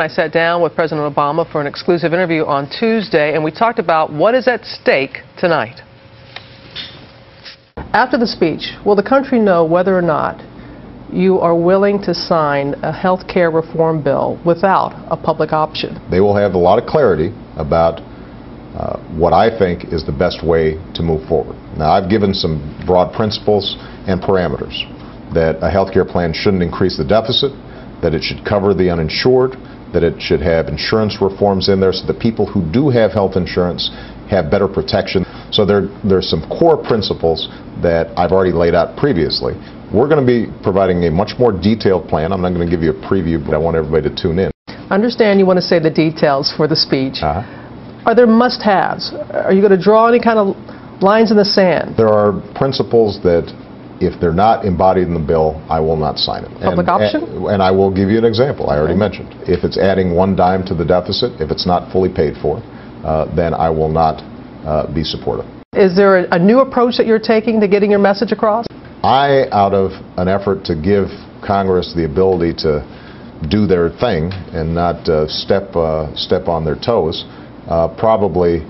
I sat down with President Obama for an exclusive interview on Tuesday, and we talked about what is at stake tonight. After the speech, will the country know whether or not you are willing to sign a health care reform bill without a public option? They will have a lot of clarity about what I think is the best way to move forward. Now, I've given some broad principles and parameters that a health care plan shouldn't increase the deficit, that it should cover the uninsured, that it should have insurance reforms in there so that people who do have health insurance have better protection. So there's some core principles that I've already laid out previously. We're going to be providing a much more detailed plan. I'm not going to give you a preview, but I want everybody to tune in. I understand you want to say the details for the speech. Are there must-haves? Are you going to draw any kind of lines in the sand? There are principles that if they're not embodied in the bill, I will not sign it. Public option? And I will give you an example I already mentioned. If it's adding one dime to the deficit, if it's not fully paid for, then I will not be supportive. Is there a new approach that you're taking to getting your message across? Out of an effort to give Congress the ability to do their thing and not step on their toes, probably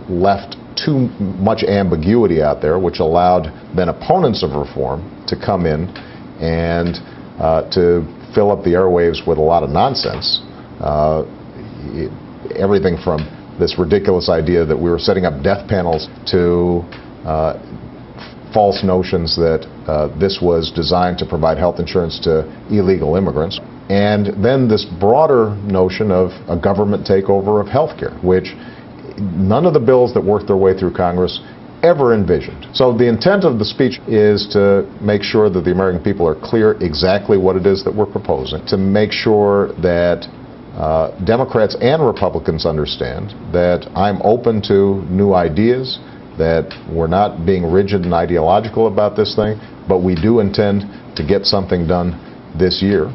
left too much ambiguity out there, which allowed then opponents of reform to come in and to fill up the airwaves with a lot of nonsense. Everything from this ridiculous idea that we were setting up death panels to false notions that this was designed to provide health insurance to illegal immigrants. And then this broader notion of a government takeover of health care, which none of the bills that worked their way through Congress ever envisioned. So the intent of the speech is to make sure that the American people are clear exactly what it is that we're proposing, to make sure that Democrats and Republicans understand that I'm open to new ideas, that we're not being rigid and ideological about this thing, but we do intend to get something done this year,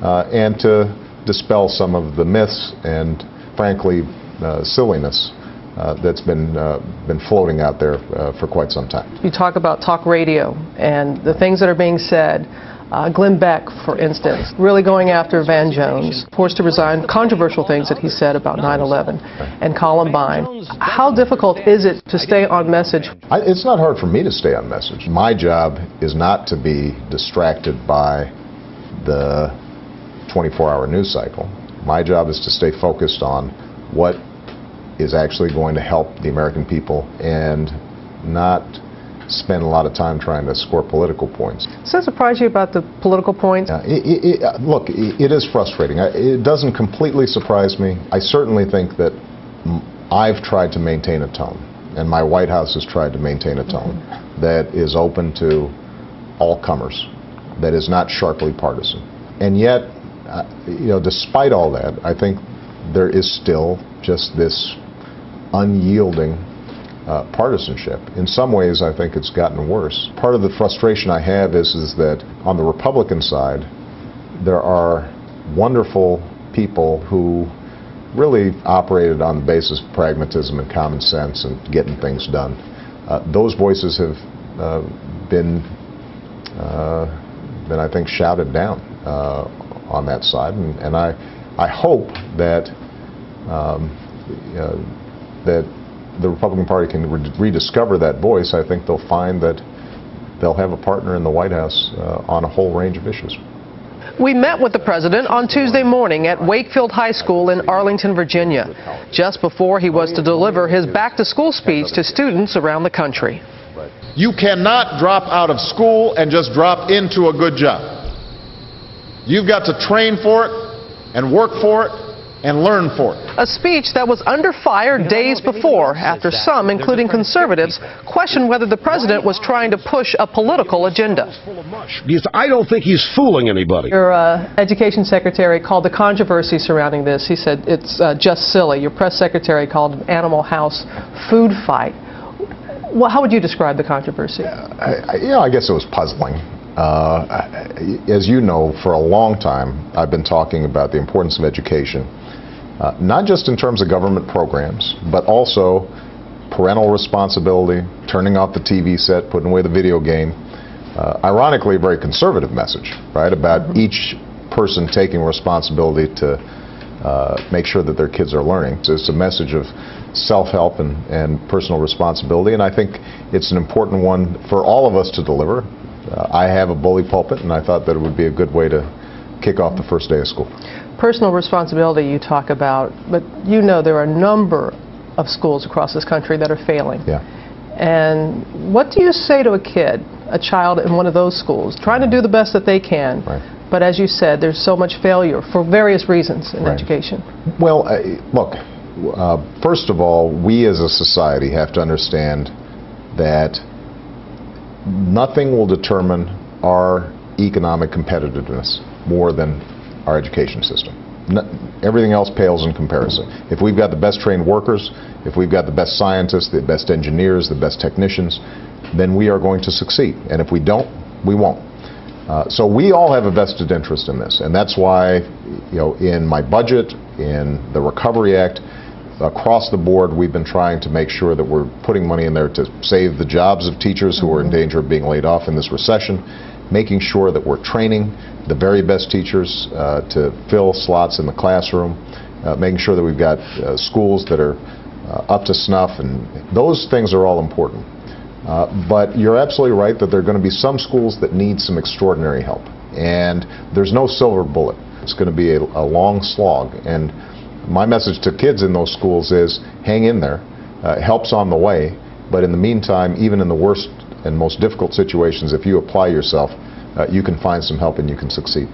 and to dispel some of the myths and, frankly, silliness that's been floating out there for quite some time. You talk about talk radio and the things that are being said. Glenn Beck, for instance, really going after Van Jones, forced to resign, controversial things that he said about 9/11 and Columbine. How difficult is it to stay on message? It's not hard for me to stay on message. My job is not to be distracted by the 24-hour news cycle. My job is to stay focused on what is actually going to help the American people and not spend a lot of time trying to score political points. Does that surprise you about the political points? Look, it is frustrating. It doesn't completely surprise me. I certainly think that I've tried to maintain a tone, and my White House has tried to maintain a tone that is open to all comers, that is not sharply partisan. And yet, despite all that, I think there is still just this unyielding partisanship. In some ways, I think it's gotten worse. Part of the frustration I have is that on the Republican side, there are wonderful people who really operated on the basis of pragmatism and common sense and getting things done. Those voices have been, I think, shouted down on that side, and I hope that that the Republican Party can rediscover that voice. I think they'll find that they'll have a partner in the White House on a whole range of issues. We met with the president on Tuesday morning at Wakefield High School in Arlington, Virginia, just before he was to deliver his back-to-school speech to students around the country. You cannot drop out of school and just drop into a good job. You've got to train for it and work for it and learn for it. A speech that was under fire days before after some, including conservatives, questioned whether the president was trying to push a political agenda. Because I don't think he's fooling anybody. Your education secretary called the controversy surrounding this, he said it's just silly. Your press secretary called it an Animal House food fight. Well, how would you describe the controversy? I guess it was puzzling. As you know, for a long time, I've been talking about the importance of education, not just in terms of government programs, but also parental responsibility, turning off the TV set, putting away the video game. Ironically, a very conservative message, right, about each person taking responsibility to make sure that their kids are learning. So it's a message of self-help and personal responsibility, and I think it's an important one for all of us to deliver. I have a bully pulpit, and I thought that it would be a good way to kick off the first day of school. Personal responsibility you talk about, but you know there are a number of schools across this country that are failing. Yeah. And what do you say to a kid, a child in one of those schools, trying to do the best that they can, Right. but as you said, there's so much failure for various reasons in Right. education? Well, look, first of all, we as a society have to understand that nothing will determine our economic competitiveness more than our education system. Everything else pales in comparison. If we've got the best trained workers, if we've got the best scientists, the best engineers, the best technicians, then we are going to succeed. And if we don't, we won't. So we all have a vested interest in this, and that's why, you know, in my budget, in the Recovery Act, across the board, we've been trying to make sure that we're putting money in there to save the jobs of teachers who are in danger of being laid off in this recession, making sure that we're training the very best teachers to fill slots in the classroom, making sure that we've got schools that are up to snuff, and those things are all important. But you're absolutely right that there are going to be some schools that need some extraordinary help, and there's no silver bullet. It's going to be a long slog, and my message to kids in those schools is hang in there. Help's on the way, but in the meantime, even in the worst and most difficult situations, if you apply yourself, you can find some help and you can succeed.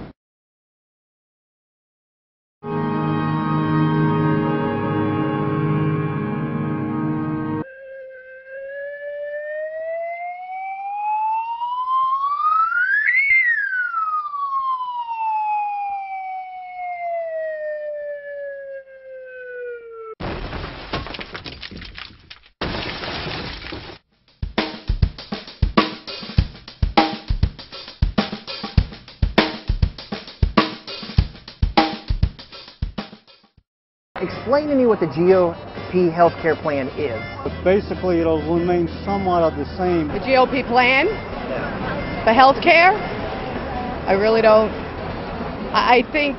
Explain to me what the GOP healthcare plan is. Basically, it'll remain somewhat of the same. The GOP plan for health care? I really don't. I think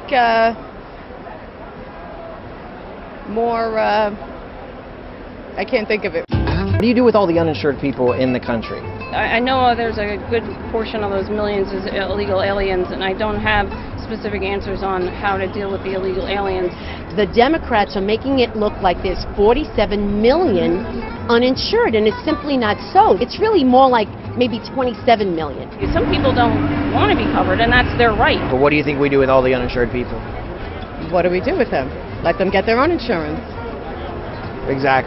more, I can't think of it. What do you do with all the uninsured people in the country? I know there's a good portion of those millions is illegal aliens, and I don't have specific answers on how to deal with the illegal aliens. The Democrats are making it look like there's 47 million uninsured, and it's simply not so. It's really more like maybe 27 million. Some people don't want to be covered, and that's their right. But what do you think we do with all the uninsured people? What do we do with them? Let them get their own insurance. Exactly.